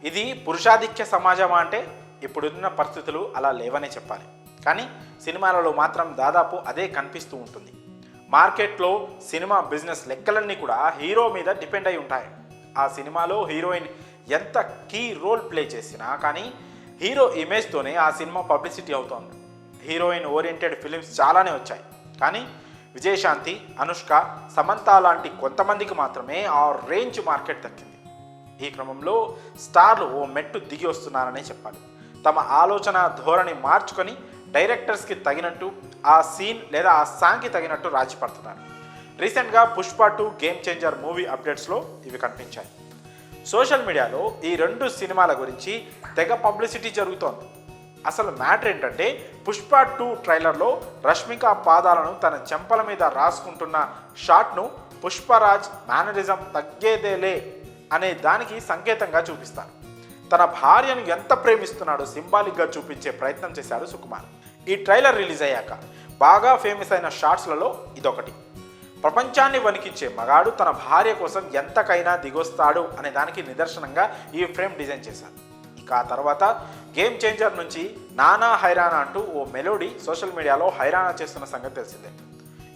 ఇది పురుషాధిక్య సమాజమా అంటే ఇప్పుడున్న పరిస్థితులు అలా లేవనే చెప్పాలి. కానీ సినిమాలలో మాత్రం దాదాపు అదే కనిపిస్తూ ఉంటుంది. మార్కెట్లో సినిమా బిజినెస్ లెక్కలన్నీ కూడా హీరో మీద డిపెండ్ అయి ఉంటాయి. ఆ సినిమాలో హీరోయిన్ ఎంత కీ రోల్ ప్లే చేసినా కానీ హీరో ఇమేజ్తోనే ఆ సినిమా పబ్లిసిటీ అవుతోంది. హీరోయిన్ ఓరియంటెడ్ ఫిలిమ్స్ చాలానే వచ్చాయి, కానీ విజయశాంతి, అనుష్క, సమంత లాంటి కొంతమందికి మాత్రమే ఆ రేంజ్ మార్కెట్ దక్కింది. ఈ క్రమంలో స్టార్లు ఓ మెట్టు దిగి వస్తున్నారనే చెప్పాలి. తమ ఆలోచన ధోరణి మార్చుకొని డైరెక్టర్స్కి తగినట్టు ఆ సీన్ లేదా ఆ సాంగ్కి తగినట్టు రాజీ పడుతున్నారు. రీసెంట్గా పుష్ప 2 గేమ్ చేంజర్ మూవీ అప్డేట్స్లో ఇవి కనిపించాయి. సోషల్ మీడియాలో ఈ 2 సినిమాల గురించి తెగ పబ్లిసిటీ జరుగుతోంది. అసలు మ్యాటర్ ఏంటంటే పుష్ప 2 ట్రైలర్లో రష్మిక పాదాలను తన చెంపల మీద రాసుకుంటున్న షాట్ను పుష్పరాజ్ మేనరిజం తగ్గేదేలే అనే దానికి సంకేతంగా చూపిస్తారు. తన భార్యను ఎంత ప్రేమిస్తున్నాడో సింబాలిక్గా చూపించే ప్రయత్నం చేశాడు సుకుమార్. ఈ ట్రైలర్ రిలీజ్ అయ్యాక బాగా ఫేమస్ అయిన షాట్స్లలో ఇదొకటి. ప్రపంచాన్ని వణికించే మగాడు తన భార్య కోసం ఎంతకైనా దిగొస్తాడు అనే దానికి నిదర్శనంగా ఈ ఫ్రేమ్ డిజైన్ చేశారు. ఇక ఆ తర్వాత గేమ్ చేంజర్ నుంచి నానా హైరానా అంటూ ఓ మెలోడీ సోషల్ మీడియాలో హైరానా చేస్తున్న సంగతి తెలిసిందే.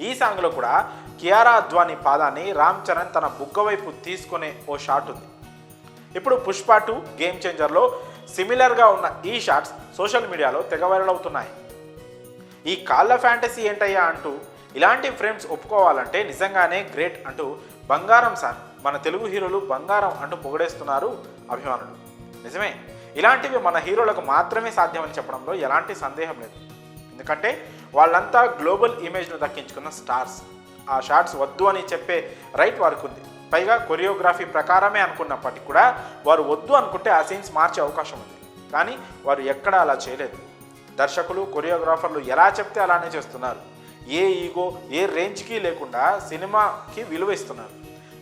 ఈ సాంగ్లో కూడా కియారా అద్వానీ పాదాన్ని రామ్ చరణ్ తన బుగ్గ వైపు తీసుకునే ఓ షాట్ ఉంది. ఇప్పుడు పుష్ప 2 గేమ్ చేంజర్లో సిమిలర్గా ఉన్న ఈ షాట్స్ సోషల్ మీడియాలో తెగ వైరల్ అవుతున్నాయి. ఈ కాళ్ళ ఫ్యాంటసీ ఏంటయ్యా అంటూ ఇలాంటి ఫ్రేమ్స్ ఒప్పుకోవాలంటే నిజంగానే గ్రేట్ అంటూ బంగారం సార్, మన తెలుగు హీరోలు బంగారం అంటూ పొగడేస్తున్నారు అభిమానులు. నిజమే, ఇలాంటివి మన హీరోలకు మాత్రమే సాధ్యమని చెప్పడంలో ఎలాంటి సందేహం లేదు. ఎందుకంటే వాళ్ళంతా గ్లోబల్ ఇమేజ్ను దక్కించుకున్న స్టార్స్. ఆ షాట్స్ వద్దు అని చెప్పే రైట్ వారికి ఉంది. పైగా కొరియోగ్రఫీ ప్రకారమే అనుకున్నప్పటికీ కూడా వారు వద్దు అనుకుంటే ఆ సీన్స్ మార్చే అవకాశం ఉంది. కానీ వారు ఎక్కడా అలా చేయలేదు. దర్శకులు, కొరియోగ్రాఫర్లు ఎలా చెప్తే అలానే చేస్తున్నారు. ఏ ఈగో, ఏ రేంజ్కి లేకుండా సినిమాకి విలువ ఇస్తున్నారు.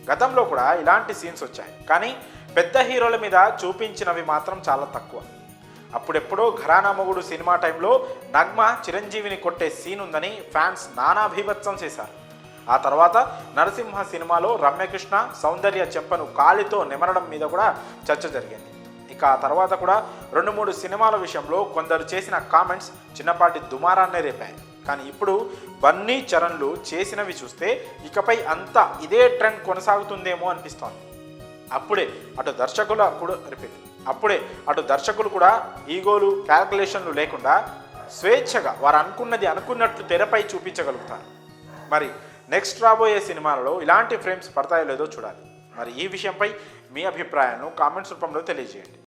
గతంలో కూడా ఇలాంటి సీన్స్ వచ్చాయి, కానీ పెద్ద హీరోల మీద చూపించినవి మాత్రం చాలా తక్కువ. అప్పుడెప్పుడో ఘరానా మొగుడు సినిమా టైంలో నగ్మ చిరంజీవిని కొట్టే సీన్ ఉందని ఫ్యాన్స్ నానా భీభత్సం చేశారు. ఆ తర్వాత నరసింహ సినిమాలో రమ్యకృష్ణ సౌందర్య చెంపను కాలితో నిమరడం మీద కూడా చర్చ జరిగింది. ఇక ఆ తర్వాత కూడా 2-3 సినిమాల విషయంలో కొందరు చేసిన కామెంట్స్ చిన్నపాటి దుమారాన్నే రేపాయి. కానీ ఇప్పుడు బన్నీ చరణ్లు చేసినవి చూస్తే ఇకపై అంతా ఇదే ట్రెండ్ కొనసాగుతుందేమో అనిపిస్తోంది. అప్పుడే అటు దర్శకులు కూడా ఈగోలు, క్యాల్కులేషన్లు లేకుండా స్వేచ్ఛగా వారు అనుకున్నది అనుకున్నట్లు తెరపై చూపించగలుగుతారు. మరి నెక్స్ట్ రాబోయే సినిమాలలో ఇలాంటి ఫ్రేమ్స్ పడతాయో లేదో చూడాలి. మరి ఈ విషయంపై మీ అభిప్రాయాలను కామెంట్స్ రూపంలో తెలియజేయండి.